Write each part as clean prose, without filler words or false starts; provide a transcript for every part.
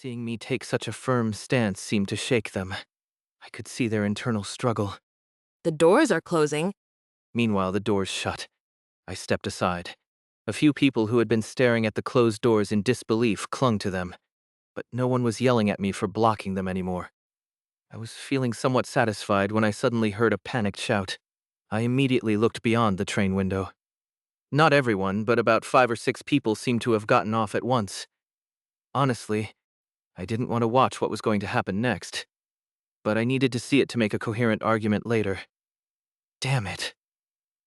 Seeing me take such a firm stance seemed to shake them. I could see their internal struggle. The doors are closing. Meanwhile, the doors shut. I stepped aside. A few people who had been staring at the closed doors in disbelief clung to them, but no one was yelling at me for blocking them anymore. I was feeling somewhat satisfied when I suddenly heard a panicked shout. I immediately looked beyond the train window. Not everyone, but about 5 or 6 people seemed to have gotten off at once. Honestly, I didn't want to watch what was going to happen next, but I needed to see it to make a coherent argument later. Damn it.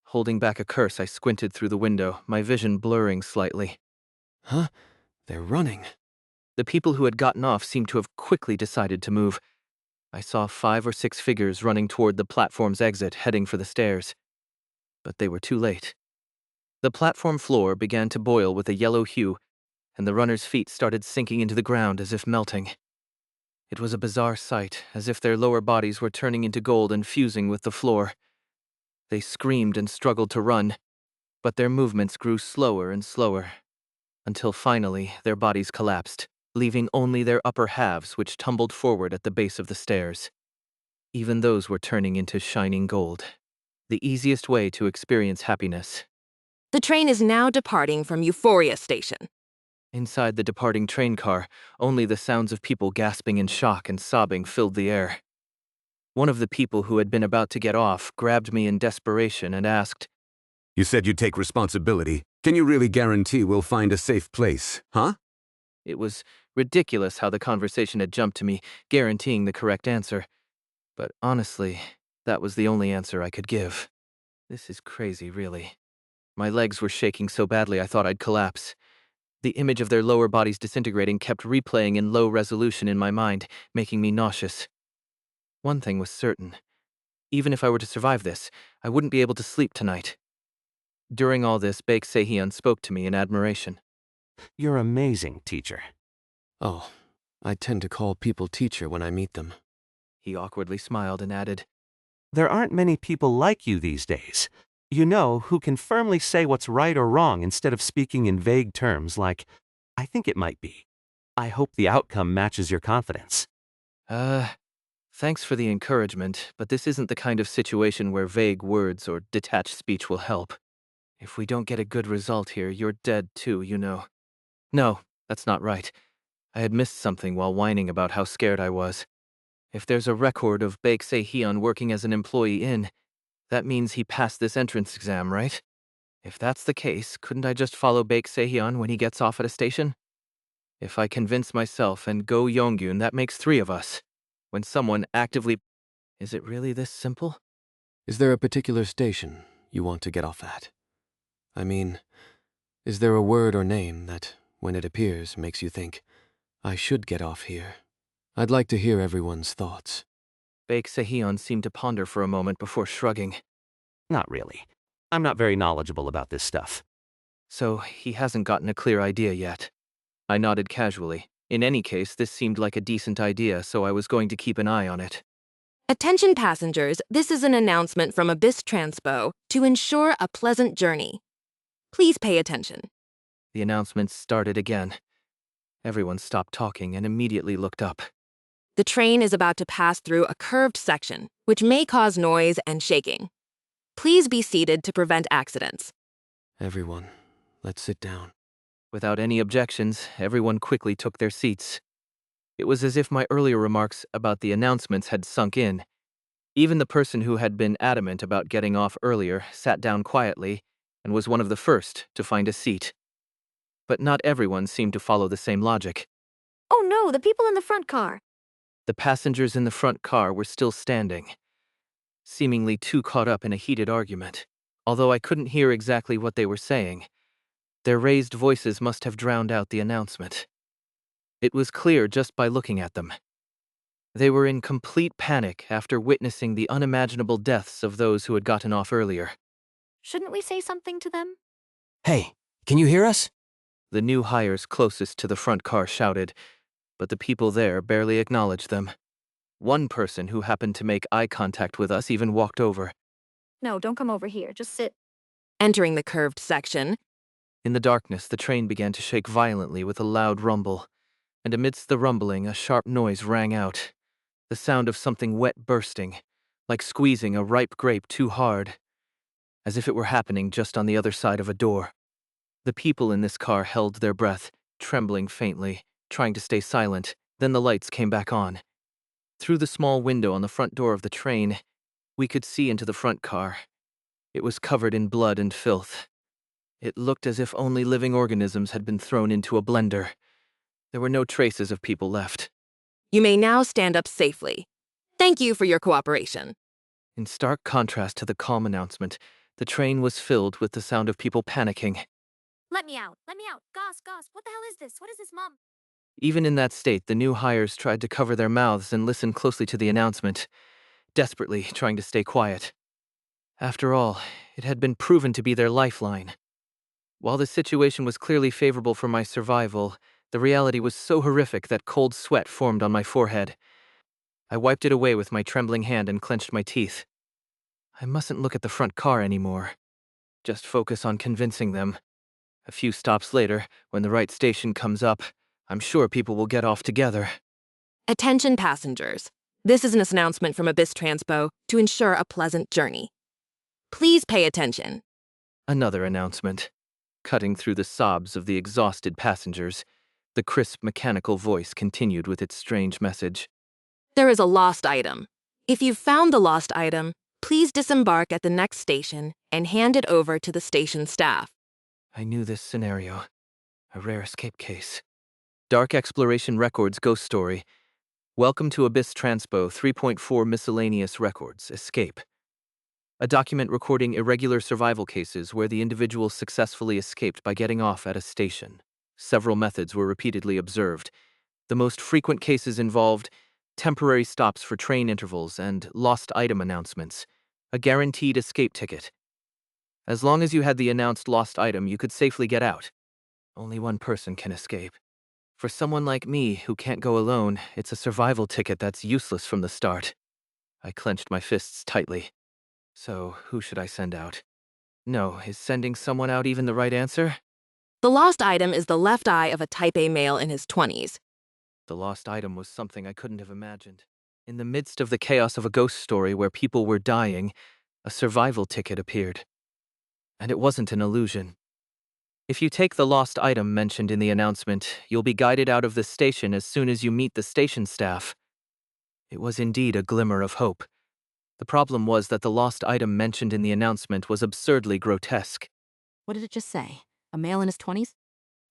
Holding back a curse, I squinted through the window, my vision blurring slightly. Huh? They're running. The people who had gotten off seemed to have quickly decided to move. I saw 5 or 6 figures running toward the platform's exit, heading for the stairs. But they were too late. The platform floor began to boil with a yellow hue, and the runners' feet started sinking into the ground as if melting. It was a bizarre sight, as if their lower bodies were turning into gold and fusing with the floor. They screamed and struggled to run, but their movements grew slower and slower, until finally their bodies collapsed, leaving only their upper halves which tumbled forward at the base of the stairs. Even those were turning into shining gold. The easiest way to experience happiness. The train is now departing from Euphoria Station. Inside the departing train car, only the sounds of people gasping in shock and sobbing filled the air. One of the people who had been about to get off grabbed me in desperation and asked, "You said you'd take responsibility. Can you really guarantee we'll find a safe place, huh?" It was ridiculous how the conversation had jumped to me, guaranteeing the correct answer. But honestly, that was the only answer I could give. This is crazy, really. My legs were shaking so badly I thought I'd collapse. The image of their lower bodies disintegrating kept replaying in low resolution in my mind, making me nauseous. One thing was certain. Even if I were to survive this, I wouldn't be able to sleep tonight. During all this, Baek Deok-soo spoke to me in admiration. You're amazing, teacher. Oh, I tend to call people teacher when I meet them. He awkwardly smiled and added, There aren't many people like you these days. You know, who can firmly say what's right or wrong instead of speaking in vague terms like, I think it might be. I hope the outcome matches your confidence. Thanks for the encouragement, but this isn't the kind of situation where vague words or detached speech will help. If we don't get a good result here, you're dead too, you know. No, that's not right. I had missed something while whining about how scared I was. If there's a record of Baek Deok-soo working as an employee in, that means he passed this entrance exam, right? If that's the case, couldn't I just follow Baek Deok-soo when he gets off at a station? If I convince myself and Go Yonggyun, that makes 3 of us. When someone actively... Is it really this simple? Is there a particular station you want to get off at? I mean, is there a word or name that, when it appears, makes you think, I should get off here? I'd like to hear everyone's thoughts. Baek Deok-soo seemed to ponder for a moment before shrugging. Not really. I'm not very knowledgeable about this stuff. So he hasn't gotten a clear idea yet. I nodded casually. In any case, this seemed like a decent idea, so I was going to keep an eye on it. Attention passengers, this is an announcement from Abyss Transpo to ensure a pleasant journey. Please pay attention. The announcement started again. Everyone stopped talking and immediately looked up. The train is about to pass through a curved section, which may cause noise and shaking. Please be seated to prevent accidents. Everyone, let's sit down. Without any objections, everyone quickly took their seats. It was as if my earlier remarks about the announcements had sunk in. Even the person who had been adamant about getting off earlier sat down quietly and was one of the first to find a seat. But not everyone seemed to follow the same logic. Oh no, the people in the front car. The passengers in the front car were still standing, seemingly too caught up in a heated argument, although I couldn't hear exactly what they were saying. Their raised voices must have drowned out the announcement. It was clear just by looking at them. They were in complete panic after witnessing the unimaginable deaths of those who had gotten off earlier. Shouldn't we say something to them? Hey, can you hear us? The new hires closest to the front car shouted, but the people there barely acknowledged them. One person who happened to make eye contact with us even walked over. No, don't come over here. Just sit. Entering the curved section, In the darkness, the train began to shake violently with a loud rumble. and amidst the rumbling, a sharp noise rang out. The sound of something wet bursting, like squeezing a ripe grape too hard, as if it were happening just on the other side of a door. The people in this car held their breath, trembling faintly, trying to stay silent. Then the lights came back on. Through the small window on the front door of the train, we could see into the front car. It was covered in blood and filth. It looked as if only living organisms had been thrown into a blender. There were no traces of people left. You may now stand up safely. Thank you for your cooperation. In stark contrast to the calm announcement, the train was filled with the sound of people panicking. Let me out. Let me out. Goss. What the hell is this? What is this, Mom? Even in that state, the new hires tried to cover their mouths and listen closely to the announcement, desperately trying to stay quiet. After all, it had been proven to be their lifeline. While the situation was clearly favorable for my survival, the reality was so horrific that cold sweat formed on my forehead. I wiped it away with my trembling hand and clenched my teeth. I mustn't look at the front car anymore. Just focus on convincing them. A few stops later, when the right station comes up, I'm sure people will get off together. Attention passengers. This is an announcement from Abyss Transpo to ensure a pleasant journey. Please pay attention. Another announcement. Cutting through the sobs of the exhausted passengers, the crisp mechanical voice continued with its strange message. There is a lost item. If you've found the lost item, please disembark at the next station and hand it over to the station staff. I knew this scenario. A rare escape case. Dark Exploration Records Ghost Story. Welcome to Abyss Transpo 3.4 Miscellaneous Records Escape. A document recording irregular survival cases where the individual successfully escaped by getting off at a station. Several methods were repeatedly observed. The most frequent cases involved temporary stops for train intervals and lost item announcements. A guaranteed escape ticket. As long as you had the announced lost item, you could safely get out. Only one person can escape. For someone like me who can't go alone, it's a survival ticket that's useless from the start. I clenched my fists tightly. So, who should I send out? No, is sending someone out even the right answer? The lost item is the left eye of a Type A male in his 20s. The lost item was something I couldn't have imagined. In the midst of the chaos of a ghost story where people were dying, a survival ticket appeared. And it wasn't an illusion. If you take the lost item mentioned in the announcement, you'll be guided out of the station as soon as you meet the station staff. It was indeed a glimmer of hope. The problem was that the lost item mentioned in the announcement was absurdly grotesque. What did it just say? A male in his 20s?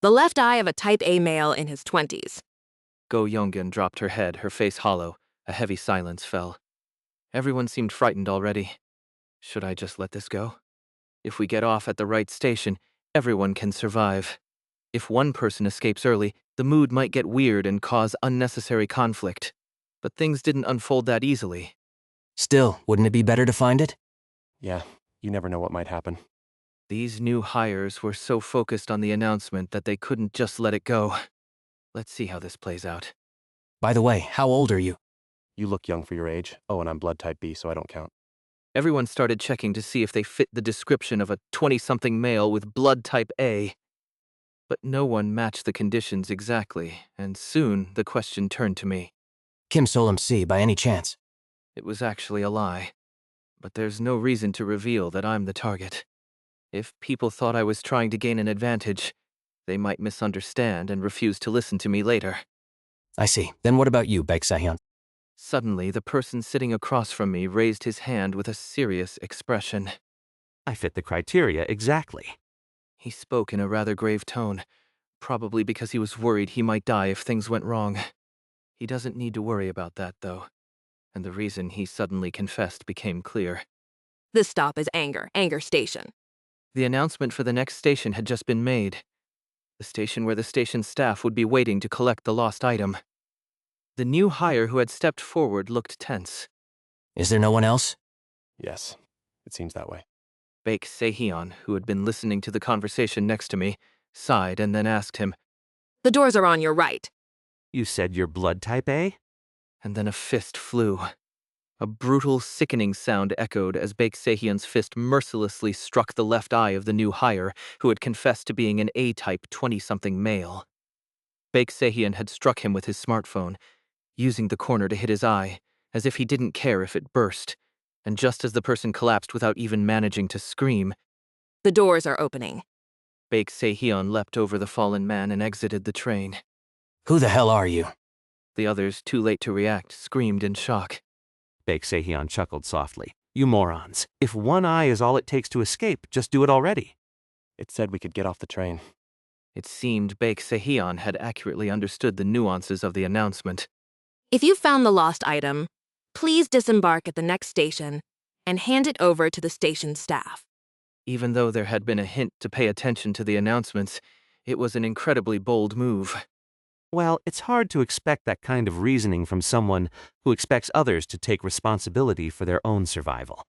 The left eye of a Type A male in his 20s. Go Yongun dropped her head, her face hollow. A heavy silence fell. Everyone seemed frightened already. Should I just let this go? If we get off at the right station, everyone can survive. If one person escapes early, the mood might get weird and cause unnecessary conflict. But things didn't unfold that easily. Still, wouldn't it be better to find it? Yeah, you never know what might happen. These new hires were so focused on the announcement that they couldn't just let it go. Let's see how this plays out. By the way, how old are you? You look young for your age. Oh, and I'm blood type B, so I don't count. Everyone started checking to see if they fit the description of a 20-something male with blood type A. But no one matched the conditions exactly, and soon the question turned to me. Kim Soleum C, by any chance? It was actually a lie. But there's no reason to reveal that I'm the target. If people thought I was trying to gain an advantage, they might misunderstand and refuse to listen to me later. I see. Then what about you, Baek Deok-soo? Suddenly, the person sitting across from me raised his hand with a serious expression. I fit the criteria exactly. He spoke in a rather grave tone, probably because he was worried he might die if things went wrong. He doesn't need to worry about that, though. And the reason he suddenly confessed became clear. This stop is Anger Station. The announcement for the next station had just been made. The station where the station staff would be waiting to collect the lost item. The new hire who had stepped forward looked tense. Is there no one else? Yes, it seems that way. Baek Deok-soo, who had been listening to the conversation next to me, sighed and then asked him, The doors are on your right. You said you're blood type A? and then a fist flew. A brutal, sickening sound echoed as Baek Deok-soo's fist mercilessly struck the left eye of the new hire, who had confessed to being an A-type 20-something male. Baek Sehyun had struck him with his smartphone, using the corner to hit his eye, as if he didn't care if it burst. And just as the person collapsed without even managing to scream, The doors are opening. Baek Sehyun leapt over the fallen man and exited the train. Who the hell are you? The others, too late to react, screamed in shock. Baek Sehyun chuckled softly. You morons. If one eye is all it takes to escape, just do it already. It said we could get off the train. It seemed Baek Sehyun had accurately understood the nuances of the announcement. If you found the lost item, please disembark at the next station and hand it over to the station staff. Even though there had been a hint to pay attention to the announcements, it was an incredibly bold move. Well, it's hard to expect that kind of reasoning from someone who expects others to take responsibility for their own survival.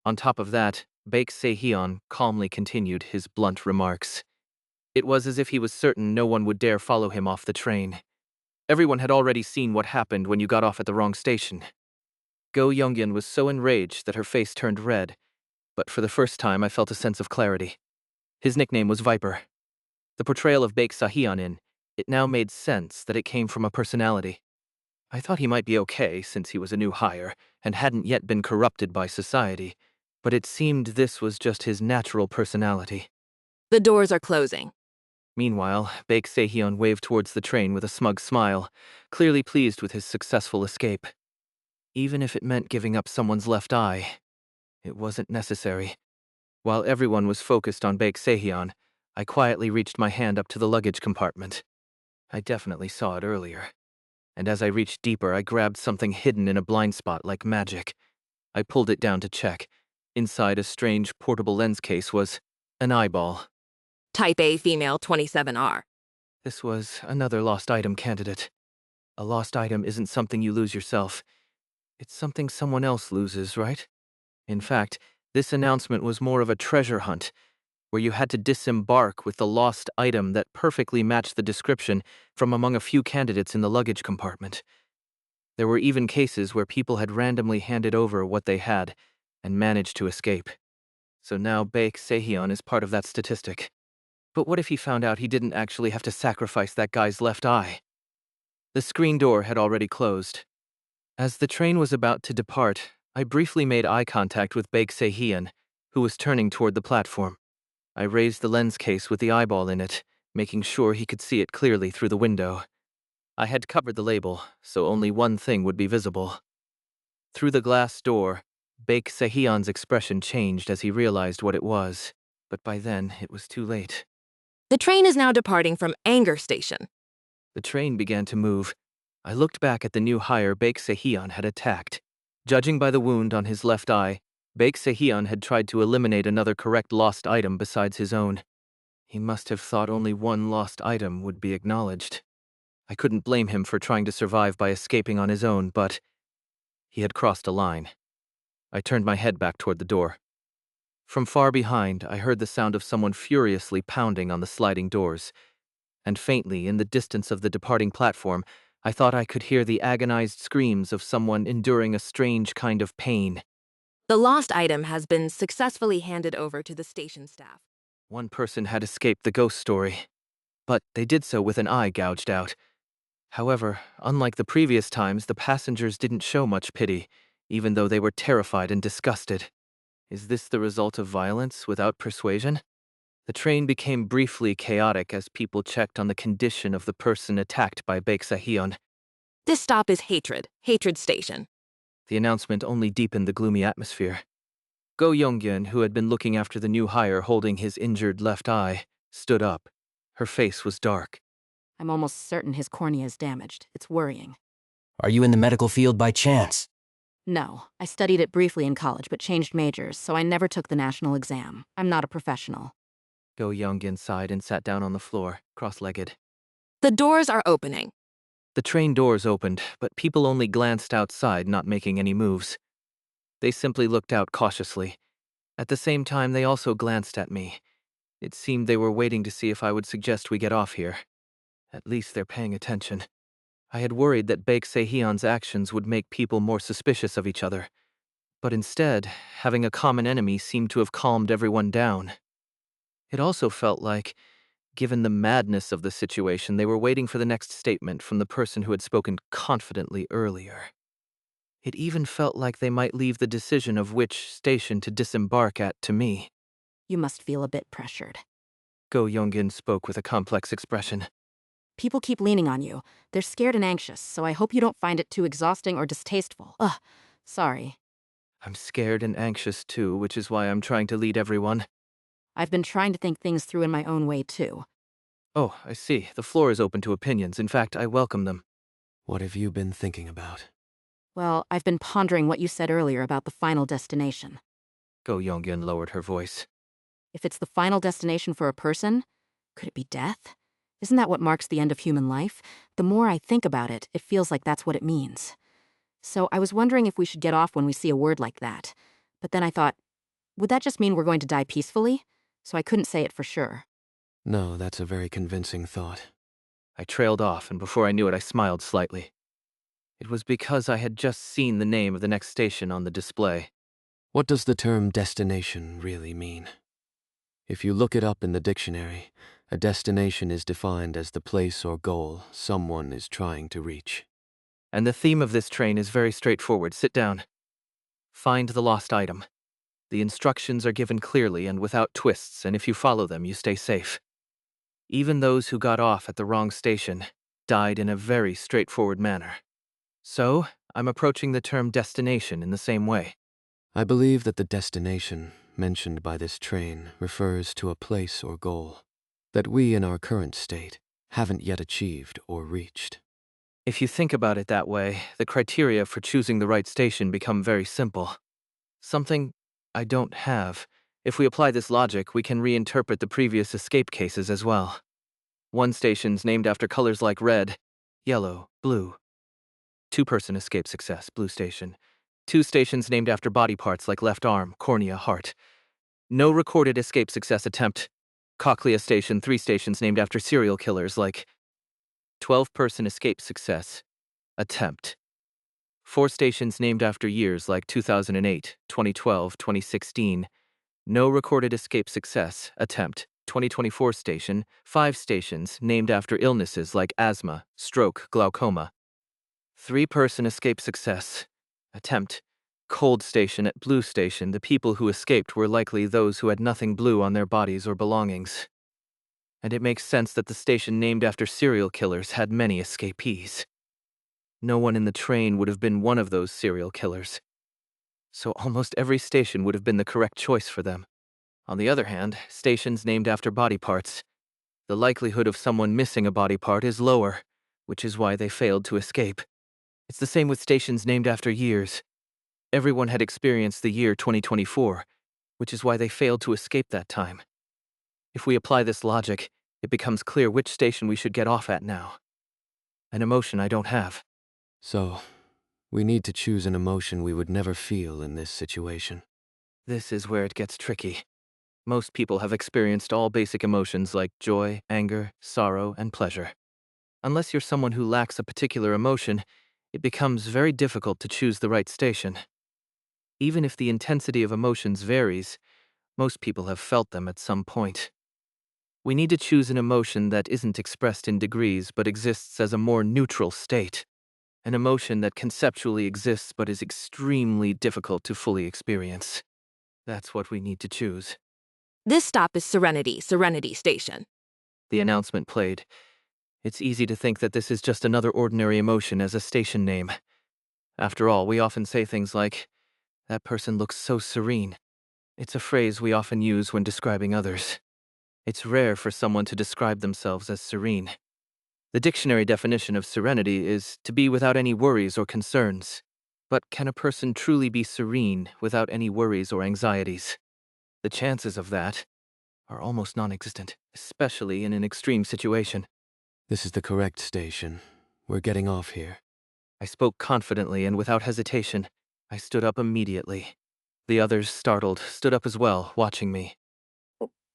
On top of that, Baek Sehyun calmly continued his blunt remarks. It was as if he was certain no one would dare follow him off the train. Everyone had already seen what happened when you got off at the wrong station. Go Youngyeon was so enraged that her face turned red, but for the first time I felt a sense of clarity. His nickname was Viper. The portrayal of Baek Sehyun in it now made sense that it came from a personality. I thought he might be okay since he was a new hire and hadn't yet been corrupted by society, but it seemed this was just his natural personality. The doors are closing. Meanwhile, Baek Sehyun waved towards the train with a smug smile, clearly pleased with his successful escape. Even if it meant giving up someone's left eye, it wasn't necessary. While everyone was focused on Baek Sehyun, I quietly reached my hand up to the luggage compartment. I definitely saw it earlier. And as I reached deeper, I grabbed something hidden in a blind spot like magic. I pulled it down to check. Inside a strange portable lens case was an eyeball. Type A female 27R. This was another lost item candidate. A lost item isn't something you lose yourself. It's something someone else loses, right? In fact, this announcement was more of a treasure hunt, where you had to disembark with the lost item that perfectly matched the description from among a few candidates in the luggage compartment. There were even cases where people had randomly handed over what they had and managed to escape. So now Baek Sehyun is part of that statistic. But what if he found out he didn't actually have to sacrifice that guy's left eye? The screen door had already closed. As the train was about to depart, I briefly made eye contact with Baek Sehyun, who was turning toward the platform. I raised the lens case with the eyeball in it, making sure he could see it clearly through the window. I had covered the label, so only one thing would be visible. Through the glass door, Baek Sehyun's expression changed as he realized what it was, but by then it was too late. The train is now departing from Anger Station. The train began to move. I looked back at the new hire Baek Sehyun had attacked. Judging by the wound on his left eye, Baek Sehyun had tried to eliminate another correct lost item besides his own. He must have thought only one lost item would be acknowledged. I couldn't blame him for trying to survive by escaping on his own, but he had crossed a line. I turned my head back toward the door. From far behind, I heard the sound of someone furiously pounding on the sliding doors, and faintly, in the distance of the departing platform, I thought I could hear the agonized screams of someone enduring a strange kind of pain. The lost item has been successfully handed over to the station staff. One person had escaped the ghost story, but they did so with an eye gouged out. However, unlike the previous times, the passengers didn't show much pity, even though they were terrified and disgusted. Is this the result of violence without persuasion? The train became briefly chaotic as people checked on the condition of the person attacked by Baek Sehyun. This stop is Hatred Station. The announcement only deepened the gloomy atmosphere. Go Youngyeon, who had been looking after the new hire holding his injured left eye, stood up. Her face was dark. I'm almost certain his cornea is damaged. It's worrying. Are you in the medical field by chance? No, I studied it briefly in college but changed majors, so I never took the national exam. I'm not a professional. Go Youngyeon sighed and sat down on the floor, cross-legged. The doors are opening. The train doors opened, but people only glanced outside, not making any moves. They simply looked out cautiously. At the same time, they also glanced at me. It seemed they were waiting to see if I would suggest we get off here. At least they're paying attention. I had worried that Baek Sehyun's actions would make people more suspicious of each other. But instead, having a common enemy seemed to have calmed everyone down. It also felt like Given the madness of the situation, they were waiting for the next statement from the person who had spoken confidently earlier. It even felt like they might leave the decision of which station to disembark at to me. You must feel a bit pressured. Go Yongin spoke with a complex expression. People keep leaning on you. They're scared and anxious, so I hope you don't find it too exhausting or distasteful. Ugh, sorry. I'm scared and anxious too, which is why I'm trying to lead everyone. I've been trying to think things through in my own way, too. Oh, I see. The floor is open to opinions. In fact, I welcome them. What have you been thinking about? Well, I've been pondering what you said earlier about the final destination. Go Yongin lowered her voice. If it's the final destination for a person, could it be death? Isn't that what marks the end of human life? The more I think about it, it feels like that's what it means. So I was wondering if we should get off when we see a word like that. But then I thought, would that just mean we're going to die peacefully? So I couldn't say it for sure. No, that's a very convincing thought. I trailed off, and before I knew it, I smiled slightly. It was because I had just seen the name of the next station on the display. What does the term destination really mean? If you look it up in the dictionary, a destination is defined as the place or goal someone is trying to reach. And the theme of this train is very straightforward. Sit down. Find the lost item. The instructions are given clearly and without twists, and if you follow them, you stay safe. Even those who got off at the wrong station died in a very straightforward manner. So, I'm approaching the term destination in the same way. I believe that the destination mentioned by this train refers to a place or goal that we in our current state haven't yet achieved or reached. If you think about it that way, the criteria for choosing the right station become very simple. Something I don't have. If we apply this logic, we can reinterpret the previous escape cases as well. One station's named after colors like red, yellow, blue. Two-person escape success, blue station. Two stations named after body parts like left arm, cornea, heart. No recorded escape success attempt. Cochlea station, three stations named after serial killers like 12-person escape success attempt. Four stations named after years like 2008, 2012, 2016. No recorded escape success attempt. 2024 station. Five stations named after illnesses like asthma, stroke, glaucoma. Three-person escape success attempt. Cold station at blue station. The people who escaped were likely those who had nothing blue on their bodies or belongings. And it makes sense that the station named after serial killers had many escapees. No one in the train would have been one of those serial killers. So almost every station would have been the correct choice for them. On the other hand, stations named after body parts. The likelihood of someone missing a body part is lower, which is why they failed to escape. It's the same with stations named after years. Everyone had experienced the year 2024, which is why they failed to escape that time. If we apply this logic, it becomes clear which station we should get off at now. An emotion I don't have. So, we need to choose an emotion we would never feel in this situation. This is where it gets tricky. Most people have experienced all basic emotions like joy, anger, sorrow, and pleasure. Unless you're someone who lacks a particular emotion, it becomes very difficult to choose the right station. Even if the intensity of emotions varies, most people have felt them at some point. We need to choose an emotion that isn't expressed in degrees but exists as a more neutral state. An emotion that conceptually exists but is extremely difficult to fully experience. That's what we need to choose. This stop is Serenity Station. The announcement played. It's easy to think that this is just another ordinary emotion as a station name. After all, we often say things like, "That person looks so serene." It's a phrase we often use when describing others. It's rare for someone to describe themselves as serene. The dictionary definition of serenity is to be without any worries or concerns. But can a person truly be serene without any worries or anxieties? The chances of that are almost non-existent, especially in an extreme situation. This is the correct station. We're getting off here. I spoke confidently and without hesitation. I stood up immediately. The others, startled, stood up as well, watching me.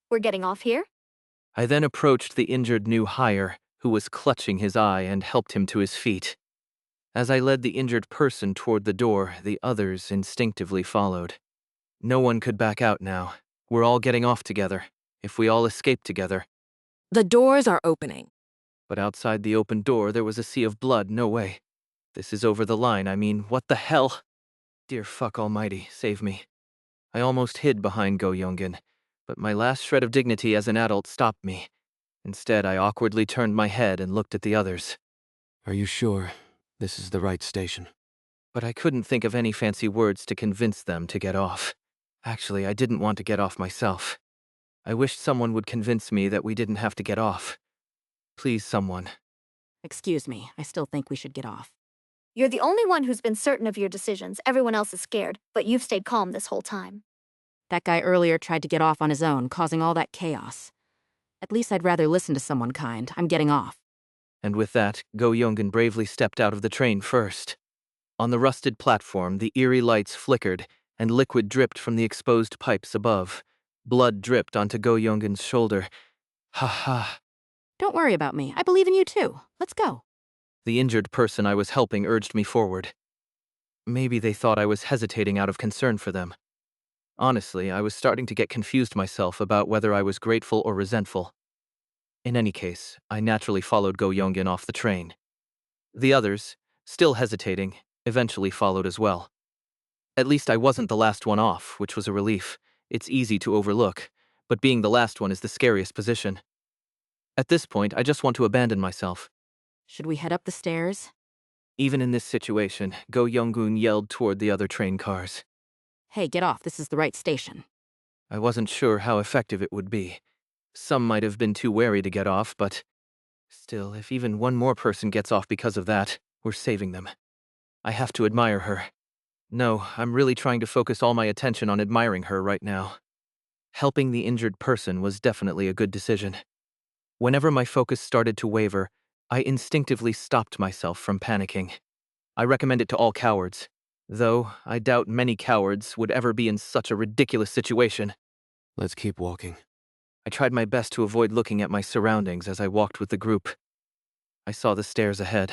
We're getting off here? I then approached the injured new hire, who was clutching his eye, and helped him to his feet. As I led the injured person toward the door, the others instinctively followed. No one could back out now. We're all getting off together. If we all escape together, The doors are opening. But outside the open door, there was a sea of blood. No way. This is over the line. I mean, what the hell? Dear fuck almighty, save me. I almost hid behind Go Youngin, but my last shred of dignity as an adult stopped me. Instead, I awkwardly turned my head and looked at the others. Are you sure this is the right station? But I couldn't think of any fancy words to convince them to get off. Actually, I didn't want to get off myself. I wished someone would convince me that we didn't have to get off. Please, someone. Excuse me, I still think we should get off. You're the only one who's been certain of your decisions. Everyone else is scared, but you've stayed calm this whole time. That guy earlier tried to get off on his own, causing all that chaos. At least I'd rather listen to someone kind. I'm getting off. And with that, Go Youngin bravely stepped out of the train first. On the rusted platform, the eerie lights flickered, and liquid dripped from the exposed pipes above. Blood dripped onto Go Youngin's shoulder. Ha ha. Don't worry about me. I believe in you too. Let's go. The injured person I was helping urged me forward. Maybe they thought I was hesitating out of concern for them. Honestly, I was starting to get confused myself about whether I was grateful or resentful. In any case, I naturally followed Go Youngin off the train. The others, still hesitating, eventually followed as well. At least I wasn't the last one off, which was a relief. It's easy to overlook, but being the last one is the scariest position. At this point, I just want to abandon myself. Should we head up the stairs? Even in this situation, Go Younggun yelled toward the other train cars. Hey, get off. This is the right station. I wasn't sure how effective it would be. Some might have been too wary to get off, but still, if even one more person gets off because of that, we're saving them. I have to admire her. No, I'm really trying to focus all my attention on admiring her right now. Helping the injured person was definitely a good decision. Whenever my focus started to waver, I instinctively stopped myself from panicking. I recommend it to all cowards, though I doubt many cowards would ever be in such a ridiculous situation. Let's keep walking. I tried my best to avoid looking at my surroundings as I walked with the group. I saw the stairs ahead.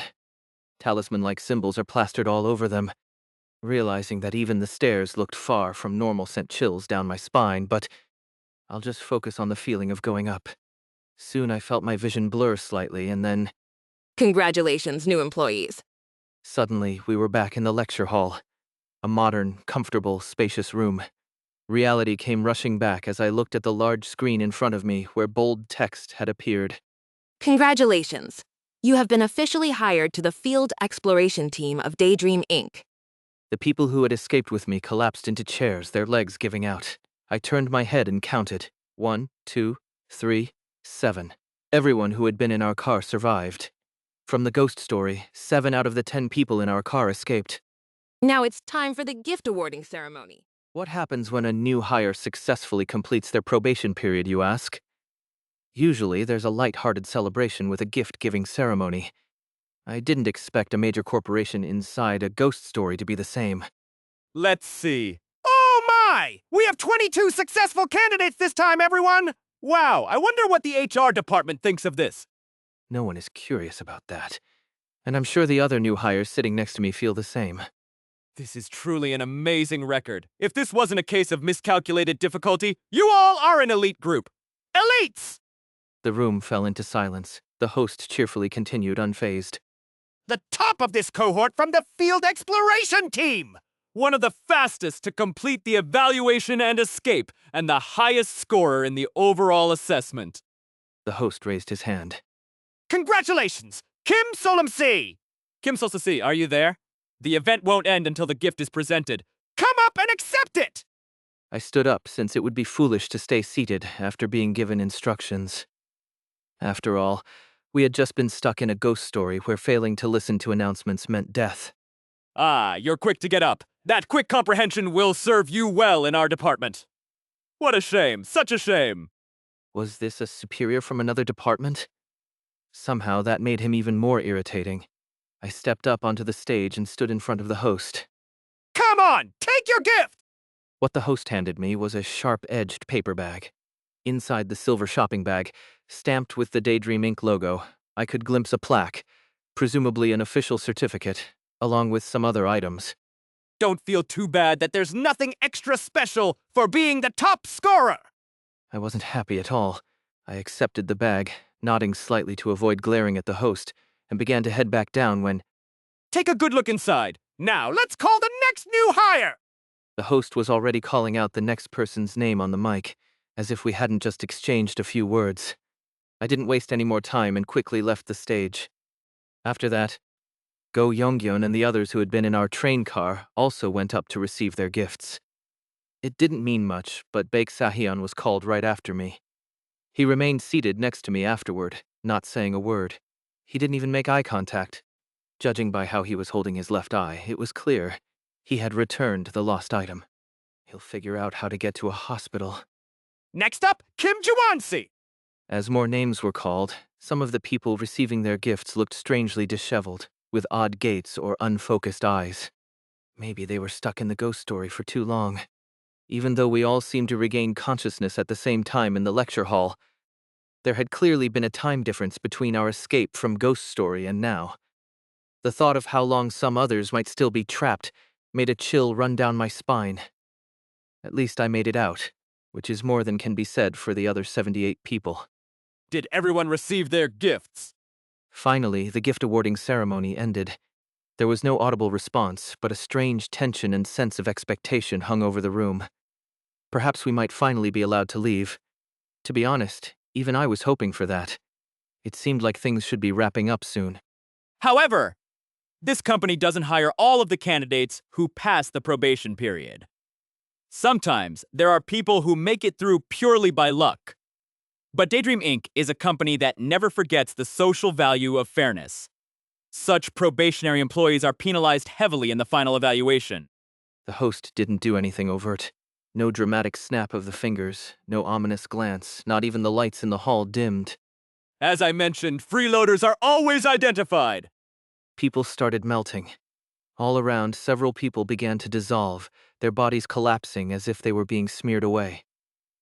Talisman-like symbols are plastered all over them. Realizing that even the stairs looked far from normal sent chills down my spine, but I'll just focus on the feeling of going up. Soon I felt my vision blur slightly, and then Congratulations, new employees. suddenly we were back in the lecture hall. A modern, comfortable, spacious room. Reality came rushing back as I looked at the large screen in front of me where bold text had appeared. Congratulations. You have been officially hired to the Field Exploration Team of Daydream Inc. The people who had escaped with me collapsed into chairs, their legs giving out. I turned my head and counted. 1, 2, 3, 7. Everyone who had been in our car survived. From the ghost story, 7 out of the 10 people in our car escaped. Now it's time for the gift awarding ceremony. What happens when a new hire successfully completes their probation period, you ask? Usually, there's a light-hearted celebration with a gift-giving ceremony. I didn't expect a major corporation inside a ghost story to be the same. Let's see. Oh my! We have 22 successful candidates this time, everyone! Wow, I wonder what the HR department thinks of this. No one is curious about that. And I'm sure the other new hires sitting next to me feel the same. This is truly an amazing record. If this wasn't a case of miscalculated difficulty, you all are an elite group. Elites! The room fell into silence. The host cheerfully continued, unfazed. The top of this cohort from the Field Exploration Team! One of the fastest to complete the evaluation and escape, and the highest scorer in the overall assessment. The host raised his hand. Congratulations, Kim Soleum. Kim Soleum, are you there? The event won't end until the gift is presented. Come up and accept it! I stood up since it would be foolish to stay seated after being given instructions. After all, we had just been stuck in a ghost story where failing to listen to announcements meant death. Ah, you're quick to get up. That quick comprehension will serve you well in our department. What a shame, such a shame. Was this a superior from another department? Somehow that made him even more irritating. I stepped up onto the stage and stood in front of the host. Come on, take your gift! What the host handed me was a sharp-edged paper bag. Inside the silver shopping bag, stamped with the Daydream Inc. logo, I could glimpse a plaque, presumably an official certificate, along with some other items. Don't feel too bad that there's nothing extra special for being the top scorer! I wasn't happy at all. I accepted the bag, nodding slightly to avoid glaring at the host, and began to head back down when Take a good look inside. Now, let's call the next new hire! the host was already calling out the next person's name on the mic, as if we hadn't just exchanged a few words. I didn't waste any more time and quickly left the stage. After that, Go Yonghyun and the others who had been in our train car also went up to receive their gifts. It didn't mean much, but Baek Sahyun was called right after me. He remained seated next to me afterward, not saying a word. He didn't even make eye contact. Judging by how he was holding his left eye, it was clear he had returned the lost item. He'll figure out how to get to a hospital. Next up, Kim Juwon-si! As more names were called, some of the people receiving their gifts looked strangely disheveled, with odd gaits or unfocused eyes. Maybe they were stuck in the ghost story for too long. Even though we all seemed to regain consciousness at the same time in the lecture hall, there had clearly been a time difference between our escape from Ghost Story and now. The thought of how long some others might still be trapped made a chill run down my spine. At least I made it out, which is more than can be said for the other 78 people. Did everyone receive their gifts? Finally, the gift awarding ceremony ended. There was no audible response, but a strange tension and sense of expectation hung over the room. Perhaps we might finally be allowed to leave. To be honest, even I was hoping for that. It seemed like things should be wrapping up soon. However, this company doesn't hire all of the candidates who pass the probation period. Sometimes there are people who make it through purely by luck. But Daydream Inc. is a company that never forgets the social value of fairness. Such probationary employees are penalized heavily in the final evaluation. The host didn't do anything overt. No dramatic snap of the fingers, no ominous glance, not even the lights in the hall dimmed. As I mentioned, freeloaders are always identified. People started melting. All around, several people began to dissolve, their bodies collapsing as if they were being smeared away.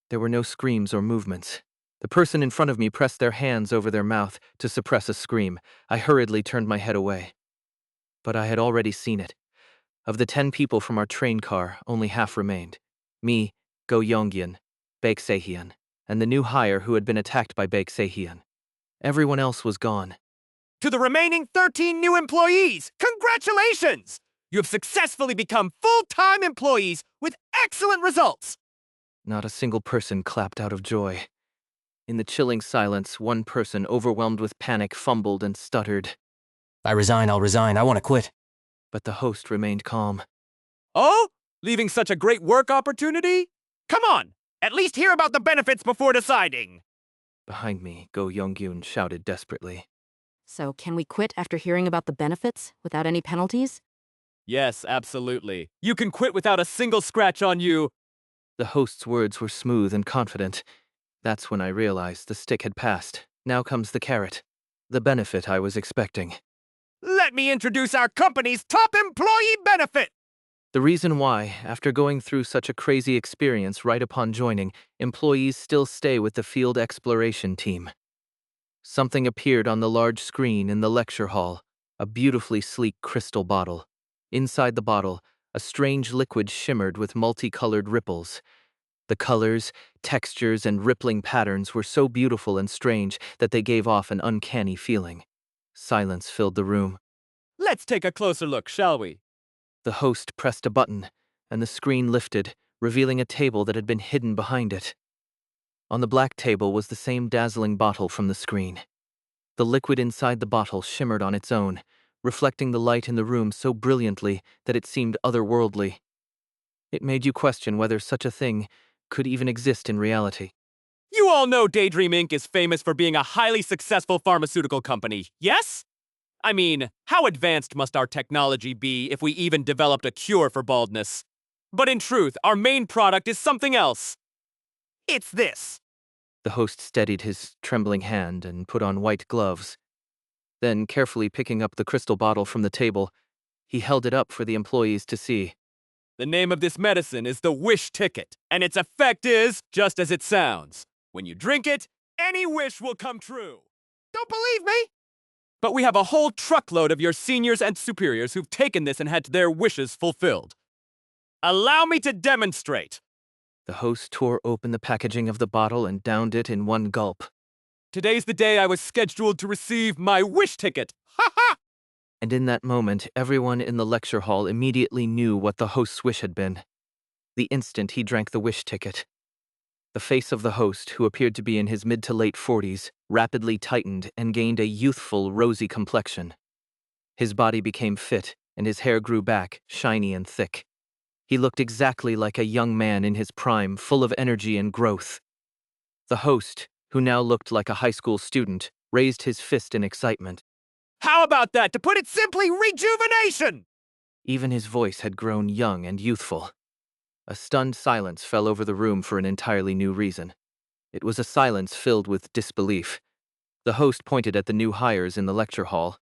There were no screams or movements. The person in front of me pressed their hands over their mouth to suppress a scream. I hurriedly turned my head away. But I had already seen it. Of the 10 people from our train car, only half remained. Me, Go Yonghyun, Baek Sahyun, and the new hire who had been attacked by Baek Sahyun. Everyone else was gone. To the remaining 13 new employees, congratulations! You have successfully become full-time employees with excellent results! Not a single person clapped out of joy. In the chilling silence, one person, overwhelmed with panic, fumbled and stuttered. I'll resign, I want to quit. But the host remained calm. Oh? Leaving such a great work opportunity? Come on! At least hear about the benefits before deciding! Behind me, Go Yonghyun shouted desperately. So, can we quit after hearing about the benefits, without any penalties? Yes, absolutely. You can quit without a single scratch on you. The host's words were smooth and confident. That's when I realized the stick had passed. Now comes the carrot. The benefit I was expecting. Let me introduce our company's top employee benefit! The reason why, after going through such a crazy experience right upon joining, employees still stay with the field exploration team. Something appeared on the large screen in the lecture hall, a beautifully sleek crystal bottle. Inside the bottle, a strange liquid shimmered with multicolored ripples. The colors, textures, and rippling patterns were so beautiful and strange that they gave off an uncanny feeling. Silence filled the room. Let's take a closer look, shall we? The host pressed a button, and the screen lifted, revealing a table that had been hidden behind it. On the black table was the same dazzling bottle from the screen. The liquid inside the bottle shimmered on its own, reflecting the light in the room so brilliantly that it seemed otherworldly. It made you question whether such a thing could even exist in reality. You all know Daydream Inc. is famous for being a highly successful pharmaceutical company, yes? I mean, how advanced must our technology be if we even developed a cure for baldness? But in truth, our main product is something else. It's this. The host steadied his trembling hand and put on white gloves. Then, carefully picking up the crystal bottle from the table, he held it up for the employees to see. The name of this medicine is the Wish Ticket, and its effect is just as it sounds. When you drink it, any wish will come true. Don't believe me? But we have a whole truckload of your seniors and superiors who've taken this and had their wishes fulfilled. Allow me to demonstrate. The host tore open the packaging of the bottle and downed it in one gulp. Today's the day I was scheduled to receive my wish ticket. Ha ha! And in that moment, everyone in the lecture hall immediately knew what the host's wish had been. The instant he drank the wish ticket. The face of the host, who appeared to be in his mid to late 40s, rapidly tightened and gained a youthful, rosy complexion. His body became fit, and his hair grew back, shiny and thick. He looked exactly like a young man in his prime, full of energy and growth. The host, who now looked like a high school student, raised his fist in excitement. How about that? To put it simply, rejuvenation! Even his voice had grown young and youthful. A stunned silence fell over the room for an entirely new reason. It was a silence filled with disbelief. The host pointed at the new hires in the lecture hall.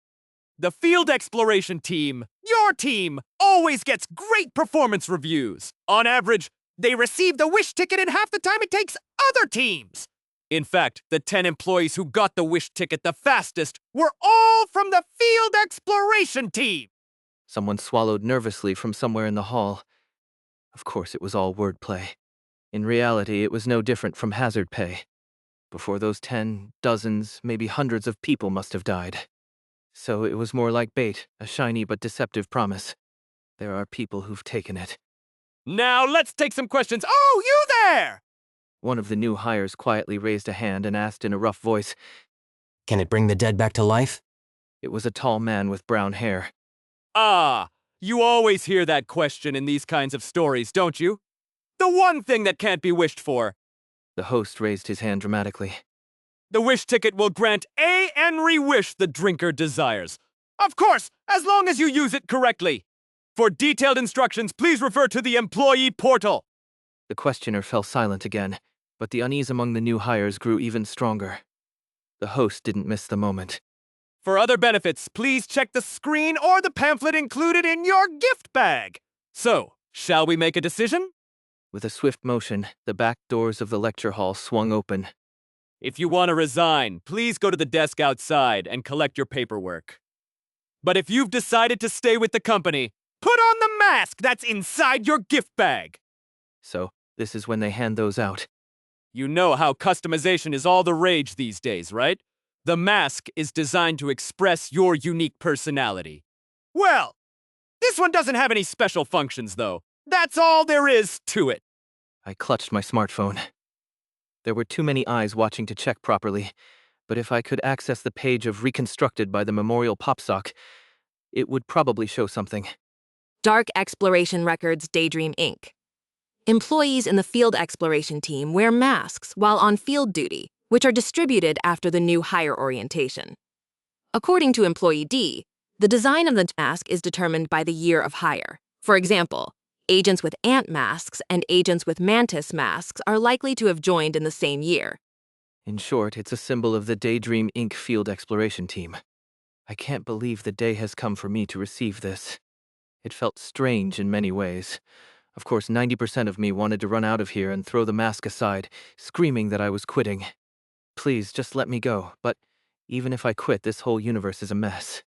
The field exploration team, your team, always gets great performance reviews. On average, they receive the wish ticket in half the time it takes other teams. In fact, the 10 employees who got the wish ticket the fastest were all from the field exploration team. Someone swallowed nervously from somewhere in the hall. Of course, it was all wordplay. In reality, it was no different from hazard pay. Before those 10, dozens, maybe hundreds of people must have died. So it was more like bait, a shiny but deceptive promise. There are people who've taken it. Now let's take some questions. Oh, you there! One of the new hires quietly raised a hand and asked in a rough voice. Can it bring the dead back to life? It was a tall man with brown hair. Ah, you always hear that question in these kinds of stories, don't you? The one thing that can't be wished for. The host raised his hand dramatically. The wish ticket will grant every wish the drinker desires. Of course, as long as you use it correctly. For detailed instructions, please refer to the employee portal. The questioner fell silent again, but the unease among the new hires grew even stronger. The host didn't miss the moment. For other benefits, please check the screen or the pamphlet included in your gift bag. So, shall we make a decision? With a swift motion, the back doors of the lecture hall swung open. If you want to resign, please go to the desk outside and collect your paperwork. But if you've decided to stay with the company, put on the mask that's inside your gift bag. So, this is when they hand those out. You know how customization is all the rage these days, right? The mask is designed to express your unique personality. Well, this one doesn't have any special functions, though. That's all there is to it. I clutched my smartphone. There were too many eyes watching to check properly, but if I could access the page of Reconstructed by the Memorial Popsock, it would probably show something. Dark Exploration Records Daydream Inc. Employees in the field exploration team wear masks while on field duty, which are distributed after the new hire orientation. According to Employee D, the design of the mask is determined by the year of hire. For example, agents with ant masks and agents with mantis masks are likely to have joined in the same year. In short, it's a symbol of the Daydream Inc. field exploration team. I can't believe the day has come for me to receive this. It felt strange in many ways. Of course, 90% of me wanted to run out of here and throw the mask aside, screaming that I was quitting. Please, just let me go, but even if I quit, this whole universe is a mess.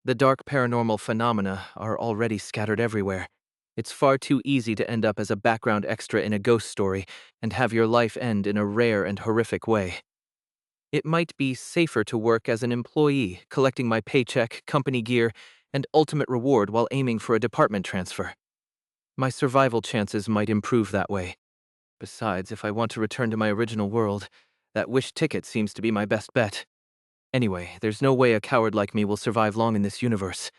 The dark paranormal phenomena are already scattered everywhere. It's far too easy to end up as a background extra in a ghost story and have your life end in a rare and horrific way. It might be safer to work as an employee, collecting my paycheck, company gear, and ultimate reward while aiming for a department transfer. My survival chances might improve that way. Besides, if I want to return to my original world, that wish ticket seems to be my best bet. Anyway, there's no way a coward like me will survive long in this universe.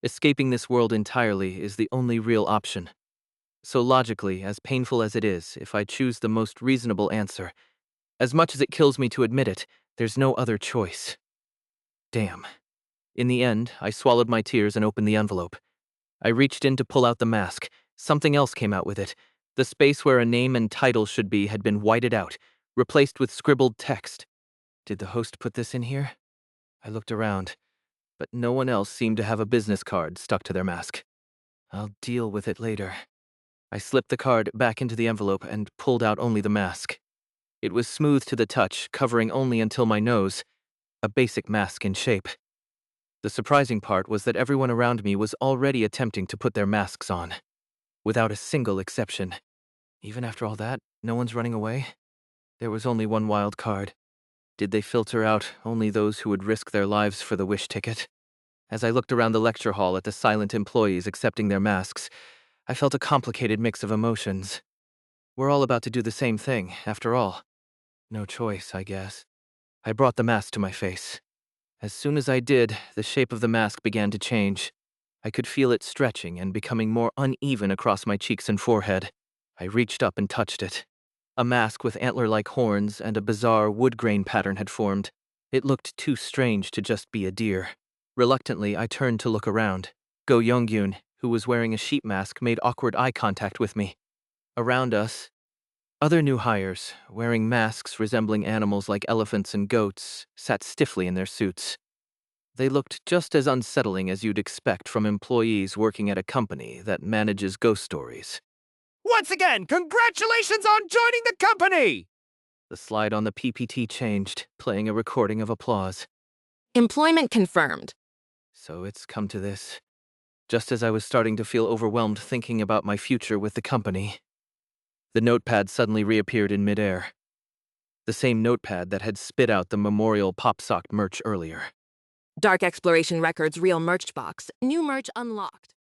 Escaping this world entirely is the only real option. So logically, as painful as it is, if I choose the most reasonable answer, as much as it kills me to admit it, there's no other choice. Damn. In the end, I swallowed my tears and opened the envelope. I reached in to pull out the mask. Something else came out with it. The space where a name and title should be had been whited out, replaced with scribbled text. Did the host put this in here? I looked around, but no one else seemed to have a business card stuck to their mask. I'll deal with it later. I slipped the card back into the envelope and pulled out only the mask. It was smooth to the touch, covering only until my nose, a basic mask in shape. The surprising part was that everyone around me was already attempting to put their masks on, without a single exception. Even after all that, no one's running away? There was only one wild card. Did they filter out only those who would risk their lives for the wish ticket? As I looked around the lecture hall at the silent employees accepting their masks, I felt a complicated mix of emotions. We're all about to do the same thing, after all. No choice, I guess. I brought the mask to my face. As soon as I did, the shape of the mask began to change. I could feel it stretching and becoming more uneven across my cheeks and forehead. I reached up and touched it. A mask with antler-like horns and a bizarre wood grain pattern had formed. It looked too strange to just be a deer. Reluctantly, I turned to look around. Go Young-gyun, who was wearing a sheep mask, made awkward eye contact with me. Around us, other new hires, wearing masks resembling animals like elephants and goats, sat stiffly in their suits. They looked just as unsettling as you'd expect from employees working at a company that manages ghost stories. Once again, congratulations on joining the company! The slide on the PPT changed, playing a recording of applause. Employment confirmed. So it's come to this. Just as I was starting to feel overwhelmed thinking about my future with the company, the notepad suddenly reappeared in midair. The same notepad that had spit out the Memorial Popsock merch earlier. Dark Exploration Records real merch box. New merch unlocked.